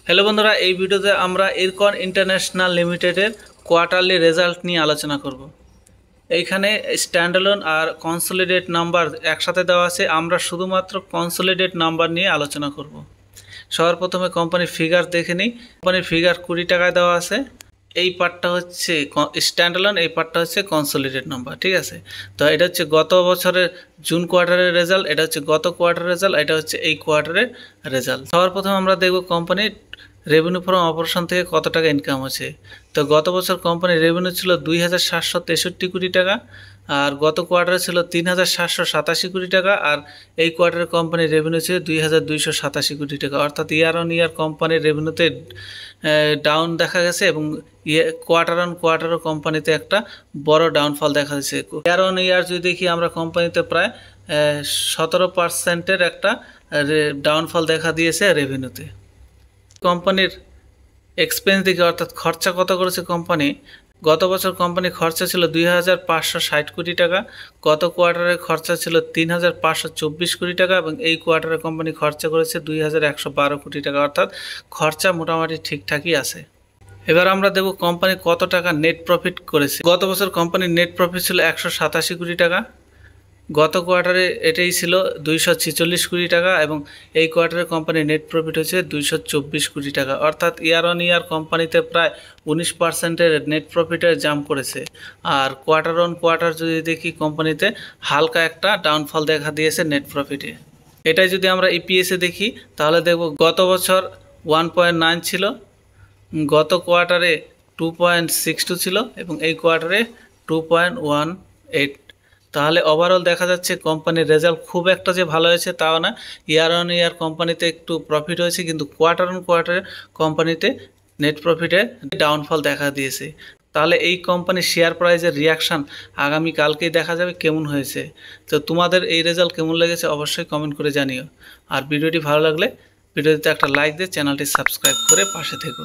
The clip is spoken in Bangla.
হ্যালো বন্ধুরা, এই ভিডিওতে আমরা ইরকন ইন্টারন্যাশনাল লিমিটেডের কোয়ার্টারলি রেজাল্ট নিয়ে আলোচনা করব। এইখানে স্ট্যান্ডালোন আর কনসোলিডেট নাম্বার একসাথে দেওয়া আছে। আমরা শুধুমাত্র কনসোলিডেট নাম্বার নিয়ে আলোচনা করব। সবার প্রথমে কোম্পানির ফিগার দেখে নিই। কোম্পানির ফিগার 20 টাকায় দেওয়া আছে। এই পার্টটা হচ্ছে স্ট্যান্ডালোন, এই পার্টটা হচ্ছে কনসোলিডেট নাম্বার, ঠিক আছে। তো এটা হচ্ছে গত বছরের জুন কোয়ার্টারের রেজাল্ট, এটা হচ্ছে গত কোয়ার্টারের রেজাল্ট, এটা হচ্ছে এই কোয়ার্টারের রেজাল্ট। সবার প্রথমে আমরা দেখব কোম্পানির রেভিনিউ ফ্রম অপারেশন থেকে কত টাকা ইনকাম আছে। তো গত বছর কোম্পানির রেভিনিউ ছিল 2763 কোটি টাকা, আর গত কোয়ার্টারে ছিল 3787 কোটি টাকা, আর এই কোয়ার্টারে কোম্পানির রেভিনিউ ছিল 2287 কোটি টাকা। অর্থাৎ ইয়ার অন ইয়ার কোম্পানির রেভিনিউতে ডাউন দেখা গেছে এবং কোয়ার্টার অন কোয়ার্টারও কোম্পানিতে একটা বড় ডাউনফল দেখা যাচ্ছে। ইয়ার অন ইয়ার যদি দেখি আমরা কোম্পানিতে প্রায় 17% একটা ডাউনফল দেখা দিয়েছে রেভিনিউতে। কোম্পানির এক্সপেন্স দিকে অর্থাৎ খরচা কত করেছে কোম্পানি। গত বছর কোম্পানির খরচা ছিল 2560 কোটি টাকা, গত কোয়ার্টারের খরচা ছিল 3524 কোটি টাকা এবং এই কোয়ার্টারে কোম্পানি খরচা করেছে 2112 কোটি টাকা। অর্থাৎ খরচা মোটামুটি ঠিকঠাকই আছে। এবার আমরা দেব কোম্পানি কত টাকা নেট প্রফিট করেছে। গত বছর কোম্পানির নেট প্রফিট ছিল 187 কোটি টাকা, গত কোয়ার্টারে এটাই ছিল 246 কোটি টাকা এবং এই কোয়ার্টারে কোম্পানির নেট প্রফিট হচ্ছে 224 কোটি টাকা। অর্থাৎ ইয়ার অন ইয়ার কোম্পানিতে প্রায় 19%-এর নেট প্রফিটের জাম্প করেছে। আর কোয়ার্টার অন কোয়ার্টার যদি দেখি কোম্পানিতে হালকা একটা ডাউনফল দেখা দিয়েছে নেট প্রফিটে। এটাই যদি আমরা ইপিএসে দেখি তাহলে দেখব গত বছর 1.9 ছিল, গত কোয়ার্টারে 2.62 ছিল এবং এই কোয়ার্টারে 2.18। তাহলে ওভারঅল দেখা যাচ্ছে কোম্পানির রেজাল্ট খুব একটা যে ভালো হয়েছে তাও না। ইয়ার অন ইয়ার কোম্পানিতে একটু প্রফিট হয়েছে, কিন্তু কোয়ার্টার অন কোয়ার্টারে কোম্পানিতে নেট প্রফিটে ডাউনফল দেখা দিয়েছে। তাহলে এই কোম্পানির শেয়ার প্রাইসের রিয়াকশান আগামীকালকেই দেখা যাবে কেমন হয়েছে। তো তোমাদের এই রেজাল্ট কেমন লেগেছে অবশ্যই কমেন্ট করে জানিও। আর ভিডিওটি ভালো লাগলে ভিডিওতে একটা লাইক দিয়ে চ্যানেলটি সাবস্ক্রাইব করে পাশে থেকো।